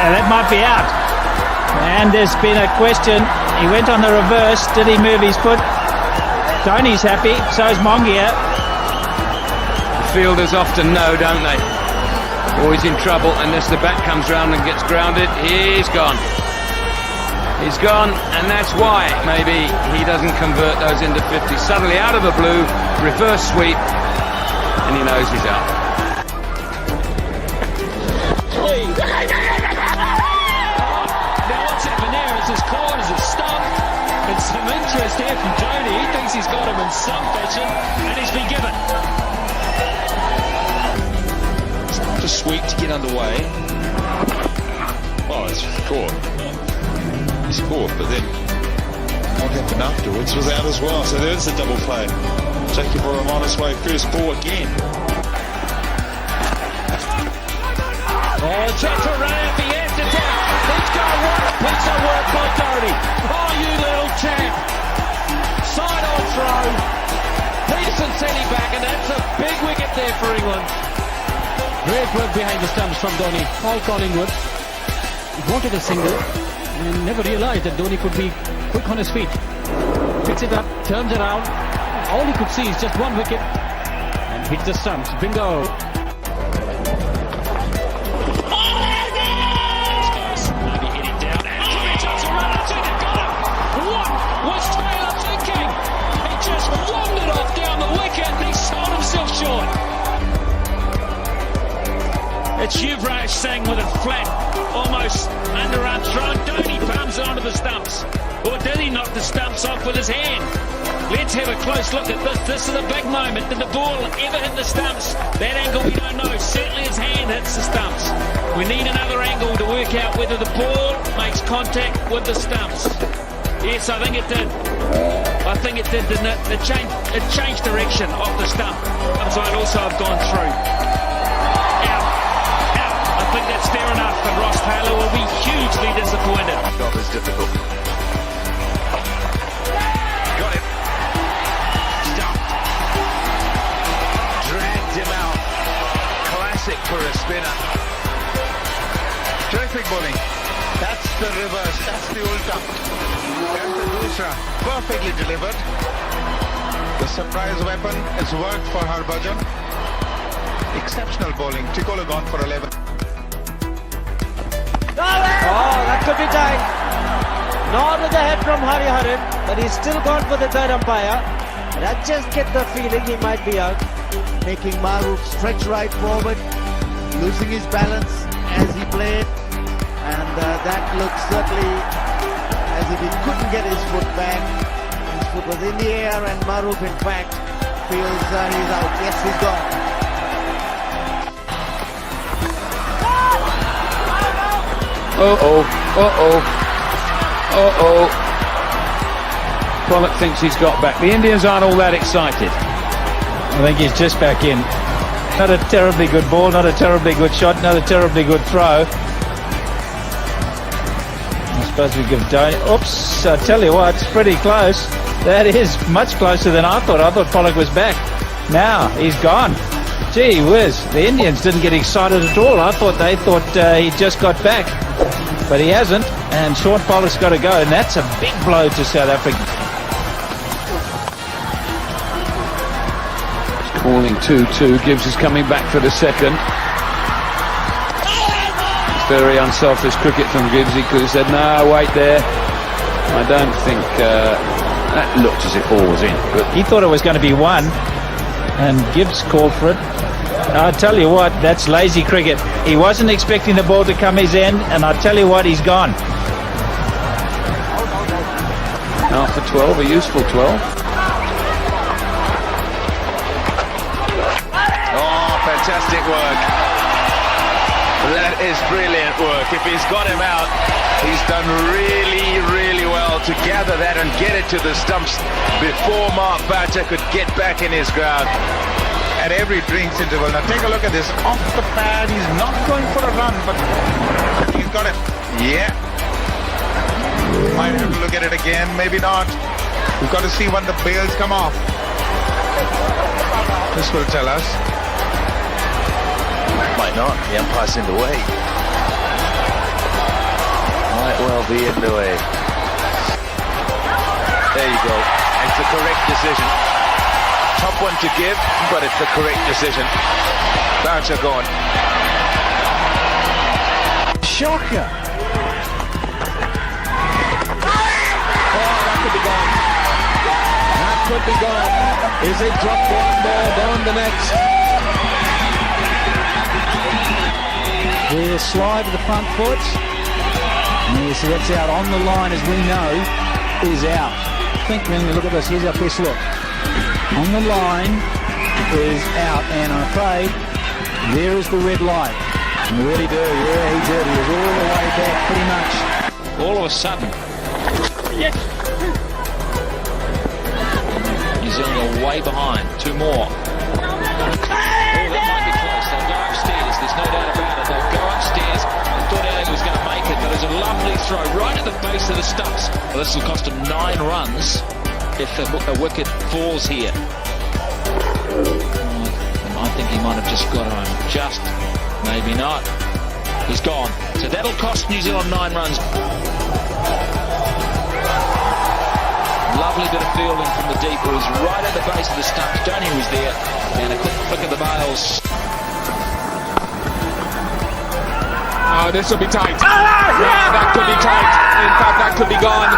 that might be out. And there's been a question. He went on the reverse. Did he move his foot? Tony's happy. So's Mongia. The fielders often know, don't they? Always in trouble unless the bat comes round and gets grounded. He's gone. He's gone, and that's why maybe he doesn't convert those into 50. Suddenly, out of the blue, reverse sweep, and he knows he's out. Now what's happened there is his corners are stumped, and some interest here from Tony. He thinks he's got him in some fashion, and he's been given. It's not a sweep to get underway. Oh, it's caught. He's caught, but then what happened afterwards was out as well. So there's a double play. Jackie Borum on his way, first ball again. Oh, chance to run out the end attack. He's got one piece of work by Doherty. Oh, you little champ. Side on throw. Peterson sent him back, and that's a big wicket there for England. Great work behind the stumps from Dhoni. All Collingwood. He wanted a single and never realized that Dhoni could be quick on his feet. Picks it up, turns around. All he could see is just one wicket and hits the stumps. Bingo. It's Yuvraj Singh with a flat, almost underarm throw. Dhoni palms it onto the stumps. Or did he knock the stumps off with his hand? Let's have a close look at this. This is a big moment. Did the ball ever hit the stumps? That angle we don't know. Certainly his hand hits the stumps. We need another angle to work out whether the ball makes contact with the stumps. Yes, I think it did. I think it did, didn't it? It changed direction off the stump. So it also have gone through. I think that's fair enough, but Ross Taylor will be hugely disappointed. Job is difficult. Got him. Stumped. Dragged him out. Classic for a spinner. Terrific bowling. That's the reverse. That's the ulta. And the dusra. Perfectly delivered. The surprise weapon has worked for Harbhajan. Exceptional bowling. Tikola gone for 11. Oh, that could be tight. Not with the head from Hariharan, but he's still gone for the third umpire. And I just get the feeling he might be out. Making Maru stretch right forward, losing his balance as he played. And that looks certainly as if he couldn't get his foot back. His foot was in the air, and Maruf in fact feels he's out. Yes, he's gone. Pollock thinks he's got back. The Indians aren't all that excited. I think he's just back in. Not a terribly good ball, not a terribly good shot, not a terribly good throw. I suppose we give Dhoni... Oops, I tell you what, it's pretty close. That is much closer than I thought. I thought Pollock was back. Now, he's gone. Gee whiz, the Indians didn't get excited at all. I thought they thought he just got back. But he hasn't, and Sean Pollock's got to go, and that's a big blow to South Africa. Calling 2-2. Gibbs is coming back for the second. It's very unselfish cricket from Gibbs. He could have said, no, wait there. I don't think that looked as if all was in. But he thought it was going to be one, and Gibbs called for it. I tell you what, that's lazy cricket. He wasn't expecting the ball to come his end, and I tell you what, he's gone. Out for 12, a useful 12. Oh, fantastic work. That is brilliant work. If he's got him out, he's done really, really well to gather that and get it to the stumps before Mark Batter could get back in his ground. At every drinks interval. Now take a look at this. Off the pad, he's not going for a run, but he's got it. Yeah. Might have to look at it again, maybe not. We've got to see when the bails come off. This will tell us. Might not. The umpire's in the way. Might well be in the way. There you go. It's the correct decision. Tough one to give, but it's the correct decision. Bouncer gone. Shocker. That could be gone. That could be gone. Is it drop one ball down the next? We'll slide to the front foot. Yes, that's out on the line, as we know, is out. Think when we look at this, here's our best look. On the line is out, and I'm afraid there is the red light. Really do, yeah, he did. He was all the way back, pretty much. All of a sudden, Yes. New Zealand are way behind. Two more. Oh, that might be close. They'll go upstairs. There's no doubt about it. They'll go upstairs. I thought Alex was going to make it, but it was a lovely throw right at the base of the stumps. Well, this will cost him 9 runs if a wicket falls here. I think he might have just got home. Just, maybe not. He's gone. So that'll cost New Zealand 9 runs. Lovely bit of fielding from the deep. It was right at the base of the stumps. Dhoni was there, and a quick flick of the bails. Oh, this will be tight. Yeah, that could be tight. In fact, that could be gone.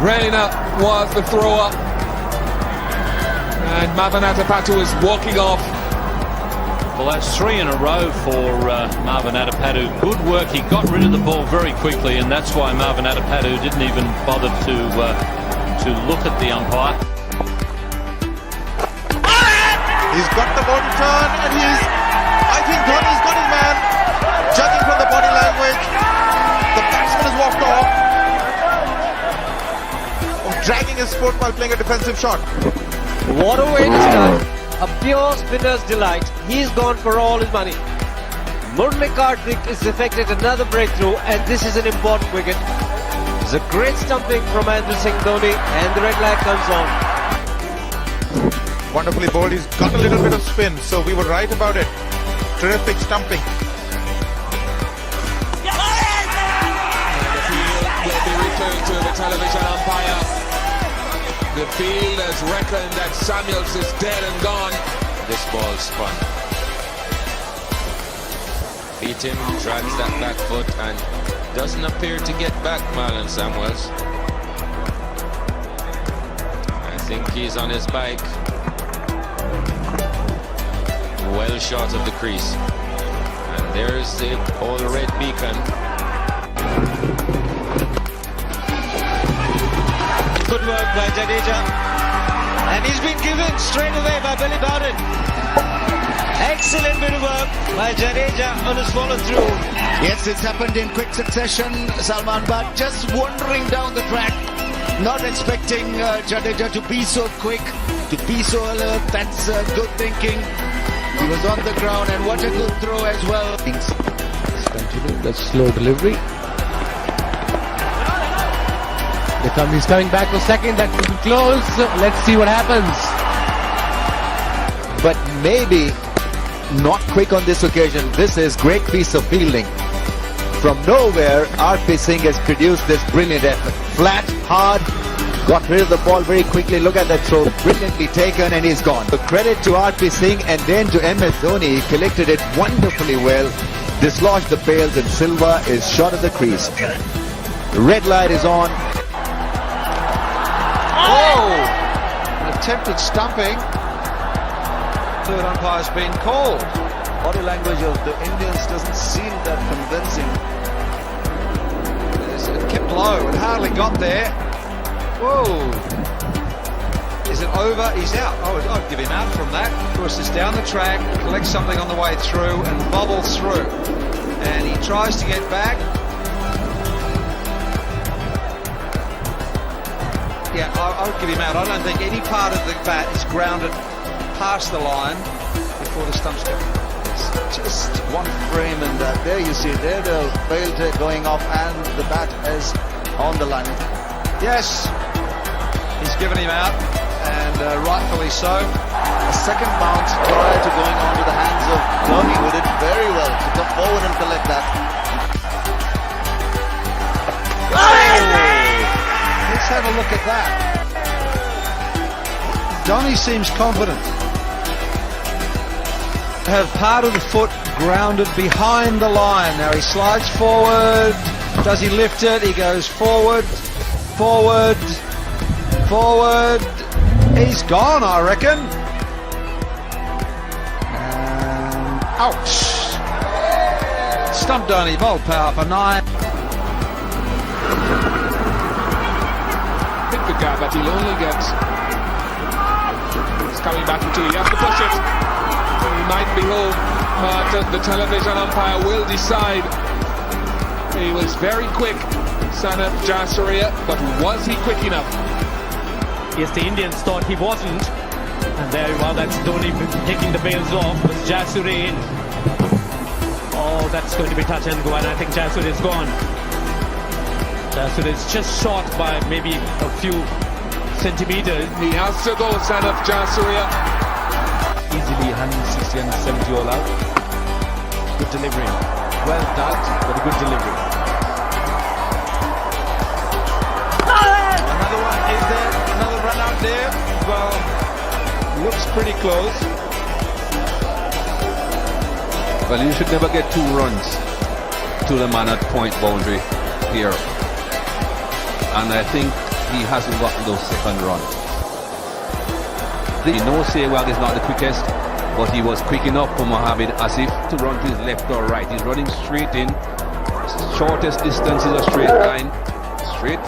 Reina was the thrower. And Marvin Atapatu is walking off. Well, that's 3 in a row for Marvin Atapatu. Good work. He got rid of the ball very quickly, and that's why Marvin Atapatu didn't even bother to look at the umpire. He's got the ball to turn, and I think Dhoni's got his man. Judging from the body language, the batsman has walked off. Dragging his foot while playing a defensive shot. What a way to start. A pure spinner's delight. He's gone for all his money. Murli Karthik has effected another breakthrough, and this is an important wicket. It's a great stumping from MS Dhoni, and the red light comes on. Wonderfully bowled. He's got a little bit of spin, so we were right about it. Terrific stumping. The field will be returned to the television umpire. The field has reckoned that Samuels is dead and gone. This ball's spun. Beat him, drags that back foot, and doesn't appear to get back, Marlon Samuels. I think he's on his bike. Well short of the crease. And there's the old red beacon. Good work by Jadeja. And he's been given straight away by Billy Bowden. Excellent bit of work by Jadeja on his follow through. Yes, it's happened in quick succession, Salman, but just wandering down the track, not expecting Jadeja to be so quick, to be so alert. That's good thinking. He was on the ground, and what a good throw as well. That's slow delivery. He's coming back for second. That will be close. Let's see what happens. But maybe not quick on this occasion. This is great piece of fielding. From nowhere, R.P. Singh has produced this brilliant effort. Flat, hard, got rid of the ball very quickly. Look at that throw. Brilliantly taken, and he's gone. So credit to R.P. Singh, and then to MS Dhoni. He collected it wonderfully well. Dislodged the bails, and Silva is short of the crease. The red light is on. Oh! An attempted stumping. Third umpire's been called. Body language of the Indians doesn't seem that convincing. It kept low and hardly got there. Whoa! Is it over? He's out. I'd give him out from that. Of course, it's down the track, collects something on the way through and bobbles through. And he tries to get back. Yeah, I would give him out. I don't think any part of the bat is grounded past the line before the stumps go. It's just one frame, and there you see there the bail going off, and the bat is on the line. Yes, he's given him out, and rightfully so. A second bounce prior to going on to the hands of Dhoni, who did very well to come forward and collect that. have a look at that. Dhoni seems confident. Have part of the foot grounded behind the line. Now he slides forward. Does he lift it? He goes forward, forward, forward. He's gone, I reckon. And ouch. Stump Dhoni, bowled power for 9. Pick the gap that he'll only get. He's coming back into it. He has to push it. He might be home, but the television umpire will decide. He was very quick, Sanaf Jasuria, but was he quick enough? Yes, the Indians thought he wasn't. And there you are, that's Dhoni taking the bails off. Was Jasuri in? Oh, that's going to be touch and go, and I think Jasuri is gone. Jasuri is just short by maybe a few centimeters. He has to go, Sanaf Jasuria. Easily 160 and 70 all out. Good delivery. Well done, but a good delivery. Another one, is there another run out there? Well, looks pretty close. Well, you should never get 2 runs to the man at point boundary here. And I think he hasn't gotten those second run. You know Sehwag is not the quickest, but he was quick enough for Mohamed Asif to run to his left or right. He's running straight in. Shortest distance is a straight line. Straight